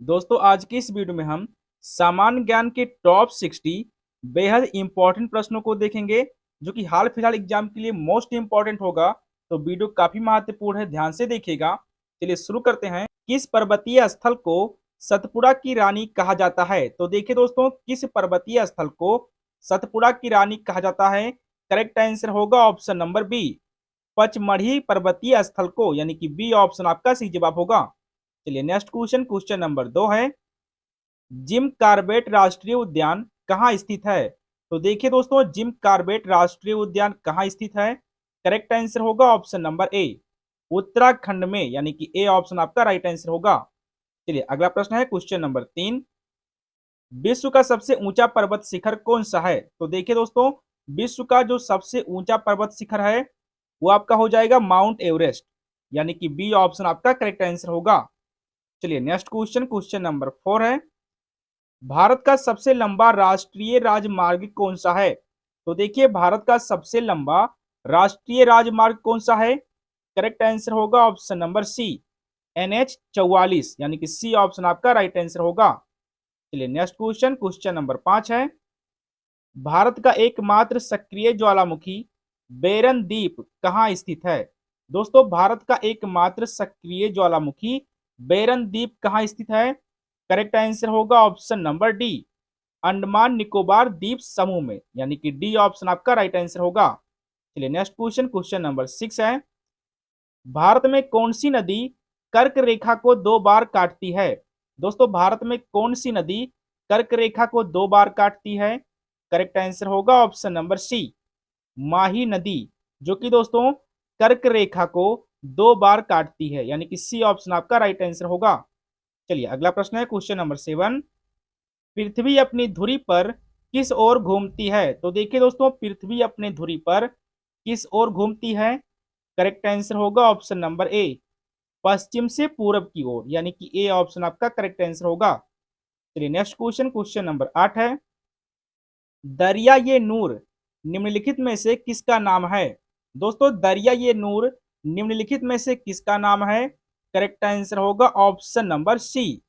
दोस्तों आज की इस वीडियो में हम सामान्य ज्ञान के टॉप 60 बेहद इंपॉर्टेंट प्रश्नों को देखेंगे जो कि हाल फिलहाल एग्जाम के लिए मोस्ट इंपॉर्टेंट होगा। तो वीडियो काफी महत्वपूर्ण है, ध्यान से देखिएगा। चलिए शुरू करते हैं। किस पर्वतीय स्थल को सतपुड़ा की रानी कहा जाता है? तो देखिए दोस्तों, किस पर्वतीय स्थल को सतपुड़ा की रानी कहा जाता है? करेक्ट आंसर होगा ऑप्शन नंबर बी, पचमढ़ी पर्वतीय स्थल को, यानी कि बी ऑप्शन आपका सही जवाब होगा। चलिए नेक्स्ट क्वेश्चन, क्वेश्चन नंबर 2 है, जिम कार्बेट राष्ट्रीय उद्यान कहाँ स्थित है? तो देखिए दोस्तों, जिम कार्बेट राष्ट्रीय उद्यान कहाँ स्थित है? करेक्ट आंसर होगा ऑप्शन नंबर ए, उत्तराखंड में, यानी कि ए ऑप्शन आपका राइट आंसर होगा। चलिए अगला प्रश्न है क्वेश्चन नंबर 3, विश्व का सबसे ऊंचा पर्वत शिखर कौन सा है? तो देखिए दोस्तों, विश्व का जो सबसे ऊंचा पर्वत शिखर है वो आपका हो जाएगा माउंट एवरेस्ट, यानी कि बी ऑप्शन आपका करेक्ट आंसर होगा। चलिए नेक्स्ट क्वेश्चन, क्वेश्चन नंबर 4 है, भारत का सबसे लंबा राष्ट्रीय राजमार्ग कौन सा है? तो देखिए, भारत का सबसे लंबा राष्ट्रीय राजमार्ग कौन सा है? करेक्ट आंसर होगा ऑप्शन नंबर सी, NH 44, यानी कि सी ऑप्शन आपका राइट आंसर होगा। चलिए नेक्स्ट क्वेश्चन, क्वेश्चन नंबर 5 है, भारत का एकमात्र सक्रिय ज्वालामुखी बेरन द्वीप कहाँ स्थित है? दोस्तों, भारत का एकमात्र सक्रिय ज्वालामुखी बेरन द्वीप कहाँ स्थित है? करेक्ट आंसर होगा option number D, Andaman Nicobar द्वीप समूह में, यानी कि डी ऑप्शन आपका राइट आंसर होगा। चलिए नेक्स्ट क्वेश्चन, क्वेश्चन नंबर 6 है, भारत में कौन सी नदी कर्क रेखा को 2 बार काटती है? दोस्तों, भारत में कौन सी नदी कर्क रेखा को 2 बार काटती है? करेक्ट आंसर होगा ऑप्शन नंबर सी, माही नदी, जो कि दोस्तों कर्क रेखा को 2 बार काटती है, यानी कि सी ऑप्शन आपका राइट आंसर होगा। चलिए अगला प्रश्न है क्वेश्चन नंबर 7, पृथ्वी अपनी धुरी पर किस ओर घूमती है? तो देखिए दोस्तों, पृथ्वी अपनी धुरी पर किस ओर घूमती है? करेक्ट आंसर होगा ऑप्शन नंबर ए, पश्चिम से पूरब की ओर, यानी कि ए ऑप्शन आपका करेक्ट आंसर होगा। चलिए नेक्स्ट क्वेश्चन, क्वेश्चन नंबर 8 है, दरिया ये नूर निम्नलिखित में से किसका नाम है? दोस्तों, दरिया ये नूर निम्नलिखित में से किसका नाम है? करेक्ट आंसर होगा ऑप्शन नंबर सी,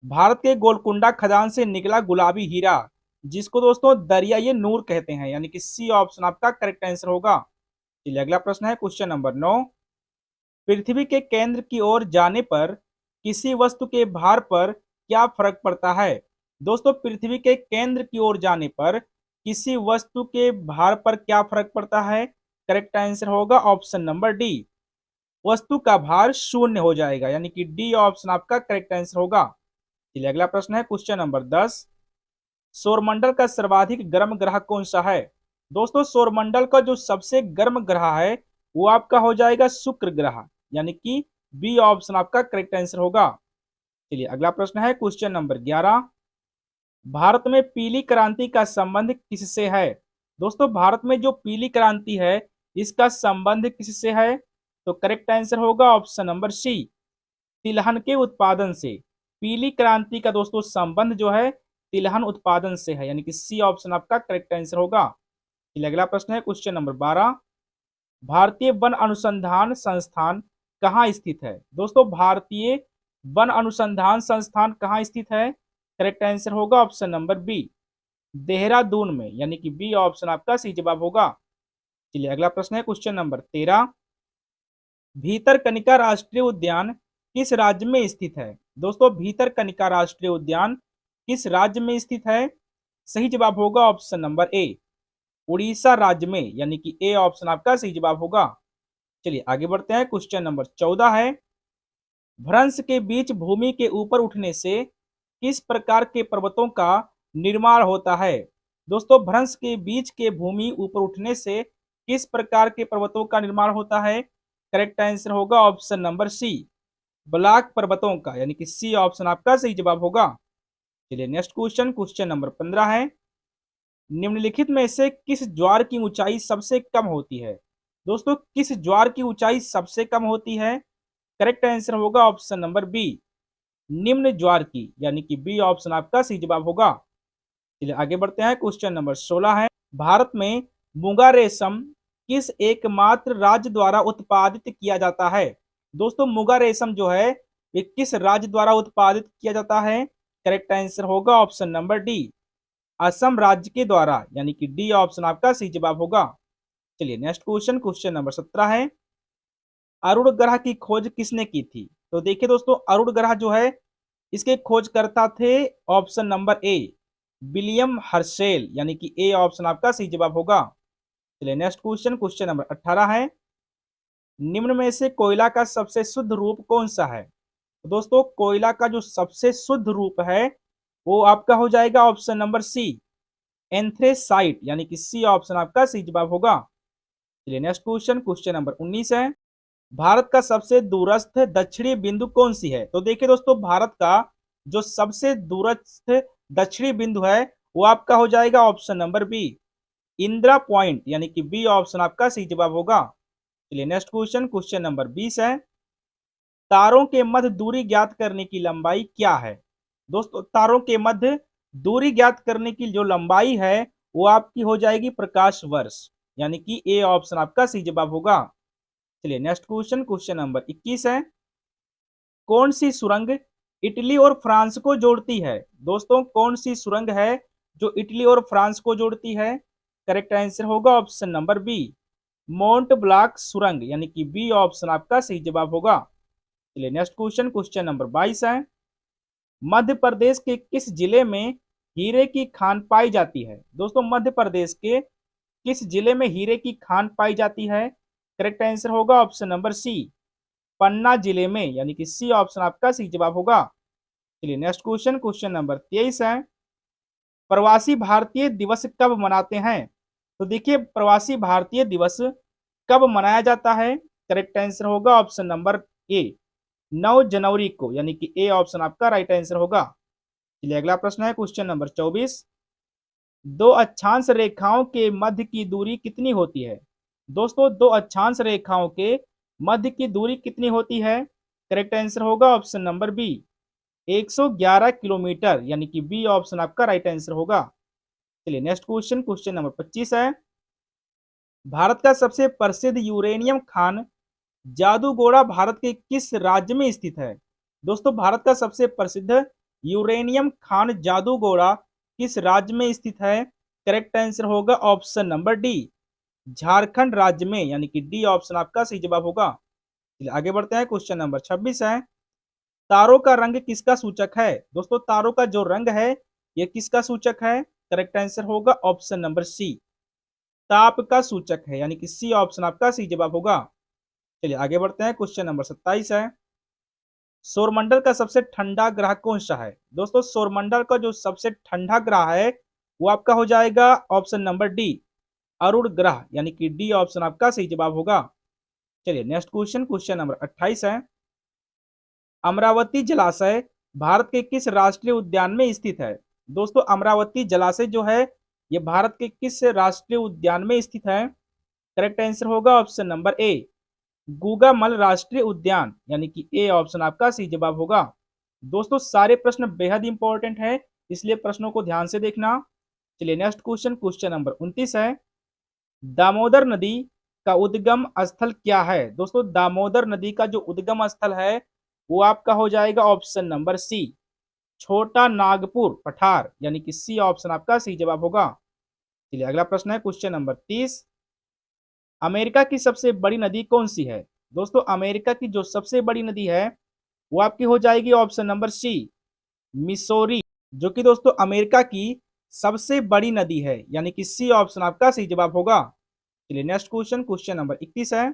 भारत के गोलकुंडा खदान से निकला गुलाबी हीरा, जिसको दोस्तों दरिया ये नूर कहते हैं, यानी कि सी ऑप्शन आपका करेक्ट आंसर होगा। चलिए अगला प्रश्न है क्वेश्चन नंबर 9, पृथ्वी के केंद्र की ओर जाने पर किसी वस्तु के भार पर क्या फर्क पड़ता है? दोस्तों, पृथ्वी के केंद्र की ओर जाने पर किसी वस्तु के भार पर क्या फर्क पड़ता है? करेक्ट आंसर होगा ऑप्शन नंबर डी, वस्तु का भार शून्य हो जाएगा, यानी कि डी ऑप्शन आपका करेक्ट आंसर होगा। चलिए अगला प्रश्न है क्वेश्चन नंबर 10, सौरमंडल का सर्वाधिक गर्म ग्रह कौन सा है? दोस्तों, सौरमंडल का जो सबसे गर्म ग्रह है वो आपका हो जाएगा शुक्र ग्रह, यानी कि बी ऑप्शन आपका करेक्ट आंसर होगा। चलिए अगला प्रश्न है क्वेश्चन नंबर 11, भारत में पीली क्रांति का संबंध किससे है? दोस्तों, भारत में जो पीली क्रांति है इसका संबंध किससे है? तो करेक्ट आंसर होगा ऑप्शन नंबर सी, तिलहन के उत्पादन से। पीली क्रांति का दोस्तों संबंध जो है तिलहन उत्पादन से है, यानी कि सी ऑप्शन आपका करेक्ट आंसर होगा। चलिए अगला प्रश्न है क्वेश्चन नंबर 12, भारतीय वन अनुसंधान संस्थान कहाँ स्थित है? दोस्तों, भारतीय वन अनुसंधान संस्थान कहाँ स्थित है? करेक्ट आंसर होगा ऑप्शन नंबर बी, देहरादून में, यानी कि बी ऑप्शन आपका सही जवाब होगा। चलिए अगला प्रश्न है क्वेश्चन नंबर 13, भीतरकनिका राष्ट्रीय उद्यान किस राज्य में स्थित है? दोस्तों, भीतरकनिका राष्ट्रीय उद्यान किस राज्य में स्थित है? सही जवाब होगा ऑप्शन नंबर ए, उड़ीसा राज्य में, यानी कि ए ऑप्शन आपका सही जवाब होगा। चलिए आगे बढ़ते हैं, क्वेश्चन नंबर 14 है, भ्रंश के बीच भूमि के ऊपर उठने से किस प्रकार के पर्वतों का निर्माण होता है? दोस्तों, भ्रंश के बीच के भूमि ऊपर उठने से किस प्रकार के पर्वतों का निर्माण होता है? करेक्ट आंसर होगा ऑप्शन नंबर सी, ब्लॉक पर्वतों का, यानी कि सी ऑप्शन आपका सही जवाब होगा। चलिए नेक्स्ट क्वेश्चन, क्वेश्चन नंबर 15 है, निम्नलिखित में से किस ज्वार की ऊंचाई सबसे कम होती है? दोस्तों, किस ज्वार की ऊंचाई सबसे कम होती है? करेक्ट आंसर होगा ऑप्शन नंबर बी, निम्न ज्वार की, यानी कि बी ऑप्शन आपका सही जवाब होगा। चलिए आगे बढ़ते हैं, क्वेश्चन नंबर 16 है, भारत में मूंगा रेशम किस एकमात्र राज्य द्वारा उत्पादित किया जाता है? दोस्तों, मूंगा रेशम जो है ये किस राज्य द्वारा उत्पादित किया जाता है? करेक्ट आंसर होगा ऑप्शन नंबर डी, असम राज्य के द्वारा, यानी कि डी ऑप्शन आपका सही जवाब होगा। चलिए नेक्स्ट क्वेश्चन, क्वेश्चन नंबर 17 है, अरुण ग्रह की खोज किसने की थी? तो देखिए दोस्तों, अरुण ग्रह जो है इसके खोजकर्ता थे option number A, William Herschel, यानी कि ए ऑप्शन आपका सही जवाब होगा। चलिए नेक्स्ट क्वेश्चन, क्वेश्चन नंबर 18 है, निम्न में से कोयला का सबसे शुद्ध रूप कौन सा है? तो दोस्तों कोयला का जो सबसे शुद्ध रूप है वो आपका हो जाएगा ऑप्शन नंबर सी, एंथ्रेसाइट, यानी कि सी ऑप्शन आपका सही जवाब होगा। चलिए नेक्स्ट क्वेश्चन, क्वेश्चन नंबर 19 है, भारत का सबसे दूरस्थ दक्षिणी बिंदु कौन सी है? तो देखिए दोस्तों, भारत का जो सबसे दूरस्थ दक्षिणी बिंदु है वो आपका हो जाएगा option number B, Indira point, यानी कि बी ऑप्शन आपका सही जवाब होगा। चलिए नेक्स्ट क्वेश्चन, क्वेश्चन नंबर 20 है, तारों के मध्य दूरी ज्ञात करने की लंबाई क्या है? दोस्तों तारों के मध्य दूरी ज्ञात करने की जो लंबाई है वो आपकी हो जाएगी प्रकाश वर्ष, यानी कि ए ऑप्शन आपका सही जवाब होगा। चलिए नेक्स्ट क्वेश्चन, क्वेश्चन नंबर 21 है, कौन सी सुरंग इटली और फ्रांस को जोड़ती है? दोस्तों कौन सी सुरंग है जो इटली और फ्रांस को जोड़ती है? करेक्ट आंसर होगा option number B, Mont Blanc सुरंग, यानी कि बी ऑप्शन आपका सही जवाब होगा। चलिए नेक्स्ट क्वेश्चन, क्वेश्चन नंबर 22 है, मध्य प्रदेश के किस जिले में हीरे की खान पाई जाती है? दोस्तों मध्य प्रदेश के किस जिले में हीरे की खान पाई जाती है? करेक्ट आंसर होगा ऑप्शन नंबर सी, पन्ना जिले में, यानी कि सी ऑप्शन आपका सही जवाब होगा। चलिए नेक्स्ट क्वेश्चन, क्वेश्चन नंबर 23 है, प्रवासी भारतीय दिवस कब मनाते हैं? तो देखिए प्रवासी भारतीय दिवस कब मनाया जाता है? करेक्ट आंसर होगा ऑप्शन नंबर ए, 9 जनवरी को, यानी कि ए ऑप्शन आपका राइट आंसर होगा। चलिए अगला प्रश्न है क्वेश्चन नंबर 24, दो अक्षांश रेखाओं के मध्य की दूरी कितनी होती है? दोस्तों दो अक्षांश रेखाओं के मध्य की दूरी कितनी होती है? करेक्ट आंसर होगा ऑप्शन नंबर बी, 111 किलोमीटर, यानी कि बी ऑप्शन आपका राइट आंसर होगा। चलिए नेक्स्ट क्वेश्चन, क्वेश्चन नंबर 25 है, भारत का सबसे प्रसिद्ध यूरेनियम खान जादूगोड़ा भारत के किस राज्य में स्थित है? दोस्तों भारत का सबसे प्रसिद्ध यूरेनियम खान जादूगोड़ा किस राज्य में स्थित है? करेक्ट आंसर होगा ऑप्शन नंबर डी, झारखंड राज्य में, यानी कि डी ऑप्शन आपका सही जवाब होगा। चलिए आगे बढ़ते हैं, क्वेश्चन नंबर 26 है, तारों का रंग किसका सूचक है? दोस्तों तारों का जो रंग है ये किसका सूचक है? करेक्ट आंसर होगा ऑप्शन नंबर सी, ताप का सूचक है, यानी कि सी ऑप्शन आपका सही जवाब होगा। चलिए आगे बढ़ते हैं, क्वेश्चन नंबर 27 है, सौरमंडल का सबसे ठंडा ग्रह कौन सा है? दोस्तों सौरमंडल का जो सबसे ठंडा ग्रह है वो आपका हो जाएगा ऑप्शन नंबर डी, अरुण ग्रह, यानी कि डी ऑप्शन आपका सही जवाब होगा। चलिए नेक्स्ट क्वेश्चन, क्वेश्चन नंबर 28 है, अमरावती जलाशय भारत के किस राष्ट्रीय उद्यान में स्थित है? दोस्तों अमरावती जलाशय जो है ये भारत के किस राष्ट्रीय उद्यान में स्थित है? करेक्ट आंसर होगा ऑप्शन नंबर ए, गूगामल राष्ट्रीय उद्यान, यानी कि ए ऑप्शन आपका सही जवाब होगा। दोस्तों सारे प्रश्न बेहद इंपॉर्टेंट है, इसलिए प्रश्नों को ध्यान से देखना। चलिए नेक्स्ट क्वेश्चन, क्वेश्चन नंबर 29 है, दामोदर नदी का उद्गम स्थल क्या है? दोस्तों दामोदर नदी का जो उद्गम स्थल है वो आपका हो जाएगा ऑप्शन नंबर सी, छोटा नागपुर पठार, यानी कि सी ऑप्शन आपका सही जवाब होगा। चलिए अगला प्रश्न है क्वेश्चन नंबर 30, अमेरिका की सबसे बड़ी नदी कौन सी है? दोस्तों अमेरिका की जो सबसे बड़ी नदी है वो आपकी हो जाएगी ऑप्शन नंबर सी, मिसौरी, जो कि दोस्तों अमेरिका की सबसे बड़ी नदी है, यानी कि सी ऑप्शन आपका सही जवाब होगा। चलिए नेक्स्ट क्वेश्चन, क्वेश्चन नंबर 31 है,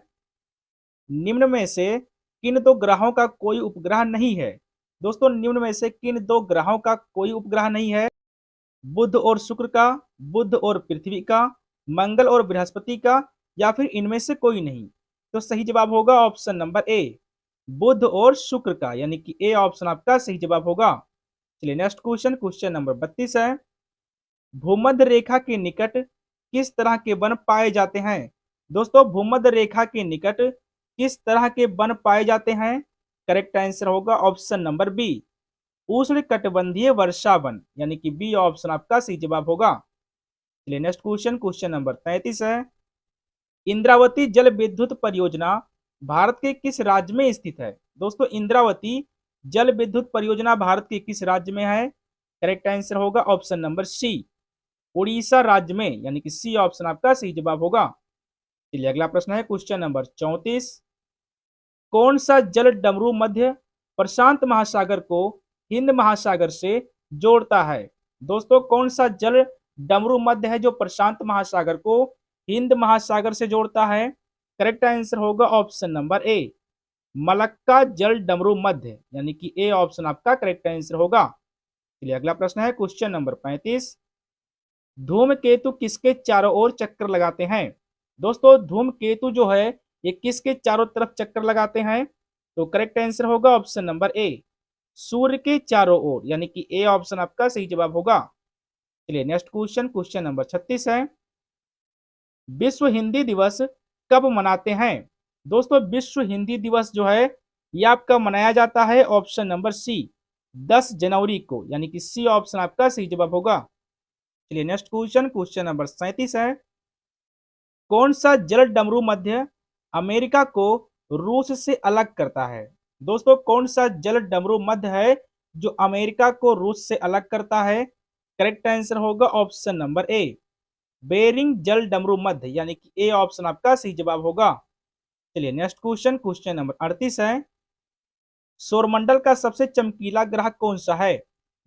निम्न में से किन दो ग्रहों का कोई उपग्रह नहीं है? दोस्तों निम्न में से किन दो ग्रहों का कोई उपग्रह नहीं है? बुध और शुक्र का, बुध और पृथ्वी का, मंगल और बृहस्पति का, या फिर इनमें से कोई नहीं? तो सही जवाब होगा ऑप्शन नंबर ए, बुध और शुक्र का, यानी कि ए ऑप्शन आपका सही जवाब होगा। चलिए नेक्स्ट क्वेश्चन, क्वेश्चन नंबर 32 है, भूमध्य रेखा के निकट किस तरह के वन पाए जाते हैं? दोस्तों भूमध्य रेखा के निकट किस तरह के वन पाए जाते हैं? करेक्ट आंसर होगा ऑप्शन नंबर बी, उष्ण कटिबंधीय वर्षा वन, यानी कि बी ऑप्शन आपका सही जवाब होगा। चलिए नेक्स्ट क्वेश्चन, क्वेश्चन नंबर 33 है, इंद्रावती जल विद्युत परियोजना भारत के किस राज्य में स्थित है? दोस्तों इंद्रावती जल विद्युत परियोजना भारत के किस राज्य में है? करेक्ट आंसर होगा ऑप्शन नंबर सी, उड़ीसा राज्य में, यानी कि सी ऑप्शन आपका सही जवाब होगा। चलिए अगला प्रश्न है क्वेश्चन नंबर 34। कौन सा जल डमरू मध्य प्रशांत महासागर को हिंद महासागर से जोड़ता है? दोस्तों कौन सा जल डमरू मध्य है जो प्रशांत महासागर को हिंद महासागर से जोड़ता है? करेक्ट आंसर होगा ऑप्शन नंबर ए, मलक्का जल डमरू मध्य, यानी कि ए ऑप्शन आपका करेक्ट आंसर होगा। चलिए अगला प्रश्न है क्वेश्चन नंबर 35। धूमकेतु किसके चारों ओर चक्कर लगाते हैं? दोस्तों धूमकेतु जो है ये किसके चारों तरफ चक्कर लगाते हैं? तो करेक्ट आंसर होगा ऑप्शन नंबर ए, सूर्य के चारों ओर, यानी कि ए ऑप्शन आपका सही जवाब होगा। चलिए नेक्स्ट क्वेश्चन, क्वेश्चन नंबर 36 है, विश्व हिंदी दिवस कब मनाते हैं? दोस्तों विश्व हिंदी दिवस जो है ये आपका मनाया जाता है ऑप्शन नंबर सी, 10 जनवरी को, यानी कि सी ऑप्शन आपका सही जवाब होगा। चलिए नेक्स्ट क्वेश्चन, क्वेश्चन नंबर 37 है, कौन सा जल डमरू मध्य अमेरिका को रूस से अलग करता है? दोस्तों कौन सा जल डमरू मध्य है जो अमेरिका को रूस से अलग करता है? करेक्ट आंसर होगा ऑप्शन नंबर ए, बेरिंग जल डमरू मध्य, यानी कि ए ऑप्शन आपका सही जवाब होगा। चलिए नेक्स्ट क्वेश्चन, क्वेश्चन नंबर 38 है, सौरमंडल का सबसे चमकीला ग्रह कौन सा है?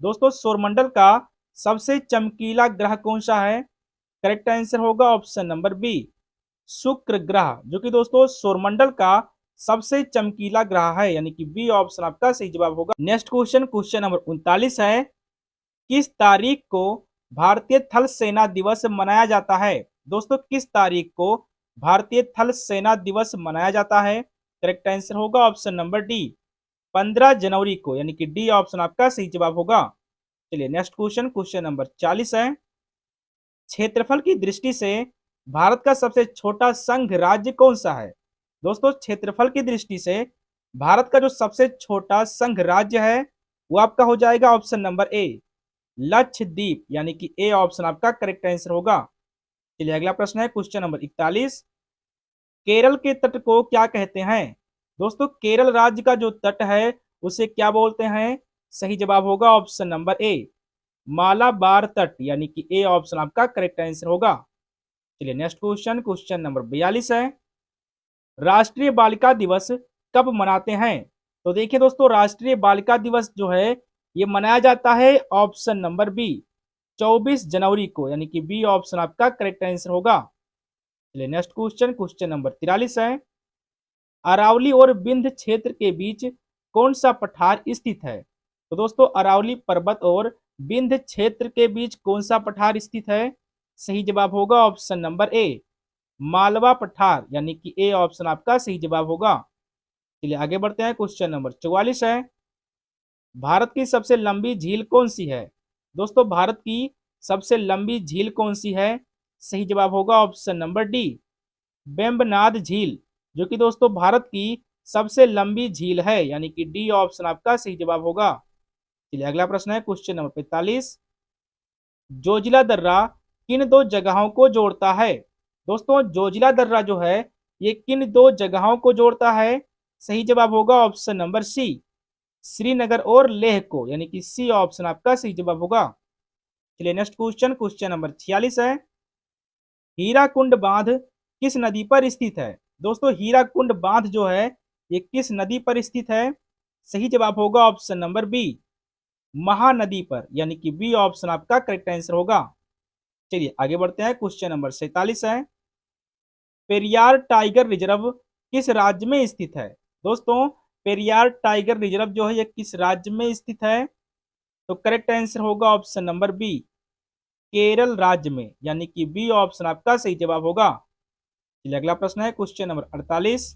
दोस्तों सौरमंडल का सबसे चमकीला ग्रह कौन सा है? करेक्ट आंसर होगा ऑप्शन नंबर बी, शुक्र ग्रह, जो कि दोस्तों सौरमंडल का सबसे चमकीला ग्रह है, यानी कि बी ऑप्शन आपका सही जवाब होगा। नेक्स्ट क्वेश्चन, क्वेश्चन नंबर 39 है, किस तारीख को भारतीय थल सेना दिवस मनाया जाता है? दोस्तों किस तारीख को भारतीय थल सेना दिवस मनाया जाता है? करेक्ट आंसर होगा ऑप्शन नंबर डी, 15 जनवरी को, यानी कि डी ऑप्शन आपका सही जवाब होगा। चलिए नेक्स्ट क्वेश्चन, क्वेश्चन नंबर 40 है, क्षेत्रफल की दृष्टि से भारत का सबसे छोटा संघ राज्य कौन सा है? दोस्तों क्षेत्रफल की दृष्टि से भारत का जो सबसे छोटा संघ राज्य है वो आपका हो जाएगा ऑप्शन नंबर ए, लक्षद्वीप, यानी कि ए ऑप्शन आपका करेक्ट आंसर होगा। चलिए अगला प्रश्न है क्वेश्चन नंबर 41, केरल के तट को क्या कहते हैं? दोस्तों केरल राज्य का जो तट है उसे क्या बोलते हैं? सही जवाब होगा ऑप्शन नंबर ए, मालाबार तट, यानी कि ए ऑप्शन आपका करेक्ट आंसर होगा। चलिए नेक्स्ट क्वेश्चन, क्वेश्चन नंबर 42 है, राष्ट्रीय बालिका दिवस कब मनाते हैं? तो देखिए दोस्तों राष्ट्रीय बालिका दिवस जो है ये मनाया जाता है ऑप्शन नंबर बी, 24 जनवरी को, यानी कि बी ऑप्शन आपका करेक्ट आंसर होगा। चलिए नेक्स्ट क्वेश्चन, क्वेश्चन नंबर 43 है, अरावली और विंध्य क्षेत्र के बीच कौन सा पठार स्थित है? तो दोस्तों अरावली पर्वत और विंध्य क्षेत्र के बीच कौन सा पठार स्थित है? सही जवाब होगा ऑप्शन नंबर ए, मालवा पठार, यानी कि ए ऑप्शन आपका सही जवाब होगा। चलिए आगे बढ़ते हैं, क्वेश्चन नंबर 44 है, भारत की सबसे लंबी झील कौन सी है? दोस्तों भारत की सबसे लंबी झील कौन सी है? सही जवाब होगा ऑप्शन नंबर डी, वेम्बनाड झील, जो कि दोस्तों भारत की सबसे लंबी झील है, यानी कि डी ऑप्शन आपका सही जवाब होगा। चलिए अगला प्रश्न है क्वेश्चन नंबर 45, जोजिला दर्रा किन दो जगहों को जोड़ता है? दोस्तों जोजिला दर्रा जो है ये किन दो जगहों को जोड़ता है? सही जवाब होगा ऑप्शन नंबर सी, श्रीनगर और लेह को, यानी कि सी ऑप्शन आपका सही जवाब होगा। चलिए नेक्स्ट क्वेश्चन, क्वेश्चन नंबर 46 है, हीराकुंड बांध किस नदी पर स्थित है? दोस्तों हीराकुंड बांध जो है ये किस नदी पर स्थित है? सही जवाब होगा ऑप्शन नंबर बी, महानदी पर, यानी कि बी ऑप्शन आपका करेक्ट आंसर होगा। चलिए आगे बढ़ते हैं, क्वेश्चन नंबर 47 है, पेरियार टाइगर रिजर्व किस राज्य में स्थित है? दोस्तों पेरियार टाइगर रिजर्व जो है ये किस राज्य में स्थित है? तो करेक्ट आंसर होगा ऑप्शन नंबर बी, केरल राज्य में, यानी कि बी ऑप्शन आपका सही जवाब होगा। चलिए अगला प्रश्न है क्वेश्चन नंबर 48,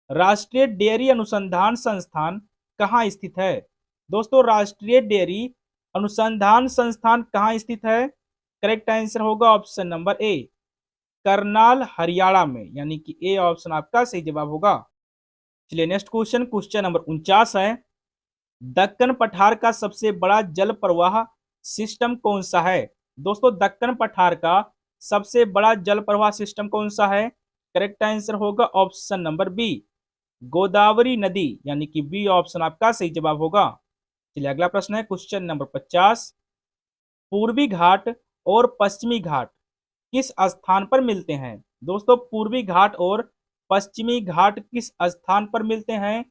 राष्ट्रीय डेयरी अनुसंधान संस्थान कहाँ स्थित है? दोस्तों राष्ट्रीय डेयरी अनुसंधान संस्थान कहाँ स्थित है? करेक्ट आंसर होगा option number A, Karnal Haryana में, यानी कि ए ऑप्शन आपका सही जवाब होगा। चलिए नेक्स्ट क्वेश्चन, क्वेश्चन नंबर 49 है, दक्कन पठार का सबसे बड़ा जल प्रवाह सिस्टम कौन सा है? दोस्तों दक्कन पठार का सबसे बड़ा जल प्रवाह सिस्टम कौन सा है? करेक्ट आंसर होगा ऑप्शन नंबर बी, गोदावरी नदी, यानी कि बी ऑप्शन आपका सही जवाब होगा। चलिए अगला प्रश्न है क्वेश्चन नंबर 50। पूर्वी घाट और पश्चिमी घाट किस स्थान पर मिलते हैं? दोस्तों पूर्वी घाट और पश्चिमी घाट किस स्थान पर मिलते हैं?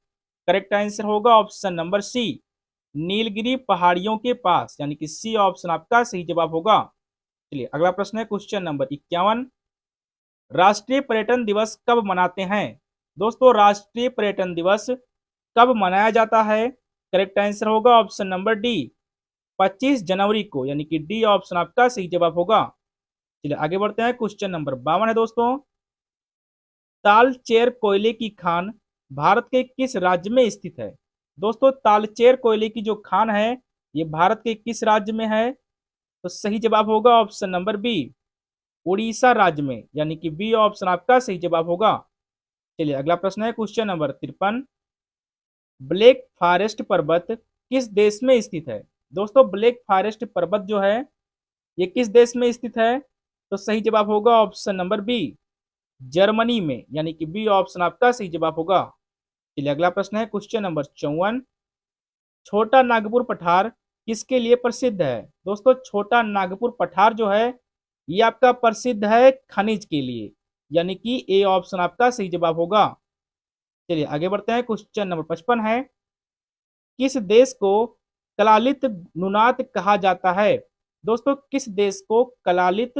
करेक्ट आंसर होगा ऑप्शन नंबर सी, नीलगिरी पहाड़ियों के पास, यानी कि सी ऑप्शन आपका सही जवाब होगा। चलिए अगला प्रश्न है क्वेश्चन नंबर 51। राष्ट्रीय पर्यटन दिवस कब मनाते हैं? दोस्तों राष्ट्रीय पर्यटन दिवस कब मनाया जाता है? करेक्ट आंसर होगा ऑप्शन नंबर डी, 25 जनवरी को, यानी कि डी ऑप्शन आपका सही जवाब होगा। चलिए आगे बढ़ते हैं, क्वेश्चन नंबर 52 है दोस्तों। तालचेर कोयले की खान भारत के किस राज्य में स्थित है? दोस्तों तालचेर कोयले की जो खान है ये भारत के किस राज्य में है? तो सही जवाब होगा ऑप्शन नंबर बी, उड़ीसा राज्य में, यानी कि बी ऑप्शन आपका सही जवाब होगा। चलिए अगला प्रश्न है क्वेश्चन नंबर 53। ब्लैक फॉरेस्ट पर्वत किस देश में स्थित है? दोस्तों ब्लैक फॉरेस्ट पर्वत जो है ये किस देश में स्थित है? तो सही जवाब होगा ऑप्शन नंबर बी, जर्मनी में, यानी कि बी ऑप्शन आपका सही जवाब होगा। चलिए अगला प्रश्न है क्वेश्चन नंबर 54। छोटा नागपुर पठार किसके लिए प्रसिद्ध है? दोस्तों छोटा नागपुर पठार जो है ये आपका प्रसिद्ध है खनिज के लिए, यानी कि ए ऑप्शन आपका सही जवाब होगा। चलिए आगे बढ़ते हैं, क्वेश्चन नंबर 55 है। किस देश को कलालित नुनात कहा जाता है? दोस्तों किस देश को कलालित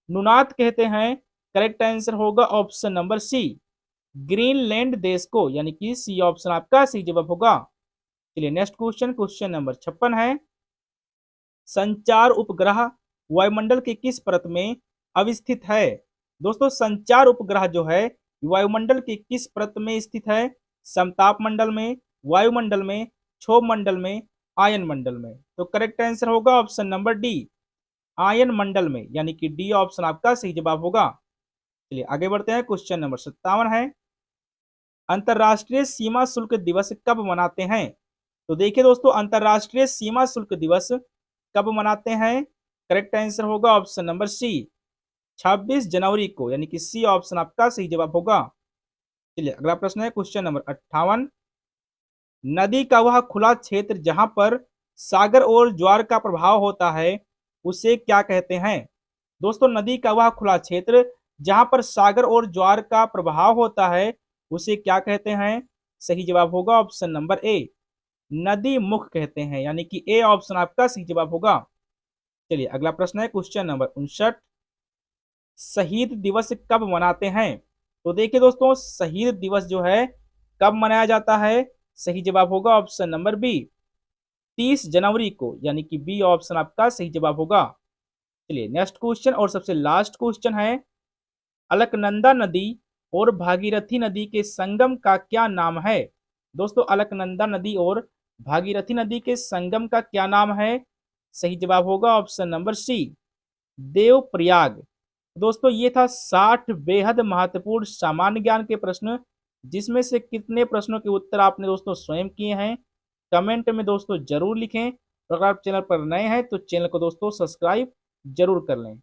नुनात कहते हैं? करेक्ट आंसर होगा ऑप्शन नंबर सी, ग्रीनलैंड देश को, यानी कि सी ऑप्शन आपका सही जवाब होगा। चलिए नेक्स्ट क्वेश्चन, क्वेश्चन नंबर 56 है। संचार उपग्रह वायुमंडल के किस परत में अवस्थित है? दोस्तों संचार उपग्रह जो है वायुमंडल के किस परत में स्थित है? समताप मंडल में, वायुमंडल में, क्षोभ मंडल में, आयन मंडल में? तो करेक्ट आंसर होगा ऑप्शन नंबर डी, आयन मंडल में, यानी कि डी ऑप्शन आपका सही जवाब होगा। चलिए आगे बढ़ते हैं, क्वेश्चन नंबर 57 है। अंतरराष्ट्रीय सीमा शुल्क दिवस कब मनाते हैं? तो देखिए दोस्तों अंतरराष्ट्रीय सीमा शुल्क दिवस कब मनाते हैं? करेक्ट आंसर होगा ऑप्शन नंबर सी, 26 जनवरी को, यानी कि सी ऑप्शन आपका सही जवाब होगा। चलिए अगला प्रश्न है क्वेश्चन नंबर 58। नदी का वह खुला क्षेत्र जहां पर सागर और ज्वार का प्रभाव होता है उसे क्या कहते हैं? दोस्तों नदी का वह खुला क्षेत्र जहां पर सागर और ज्वार का प्रभाव होता है उसे क्या कहते हैं? सही जवाब होगा ऑप्शन नंबर ए, नदी मुख कहते हैं, यानी कि ए ऑप्शन आपका सही जवाब होगा। चलिए अगला प्रश्न है क्वेश्चन नंबर 59। शहीद दिवस कब मनाते हैं? तो देखिए दोस्तों शहीद दिवस जो है कब मनाया जाता है? सही जवाब होगा ऑप्शन नंबर बी, 30 जनवरी को, यानी कि बी ऑप्शन आपका सही जवाब होगा। चलिए नेक्स्ट क्वेश्चन और सबसे लास्ट क्वेश्चन है। अलकनंदा नदी और भागीरथी नदी के संगम का क्या नाम है? दोस्तों अलकनंदा नदी और भागीरथी नदी के संगम का क्या नाम है? सही जवाब होगा ऑप्शन नंबर सी, देवप्रयाग। दोस्तों ये था 60 बेहद महत्वपूर्ण सामान्य ज्ञान के प्रश्न, जिसमें से कितने प्रश्नों के उत्तर आपने दोस्तों स्वयं किए हैं कमेंट में दोस्तों जरूर लिखें। और अगर आप चैनल पर नए हैं तो चैनल को दोस्तों सब्सक्राइब जरूर कर लें।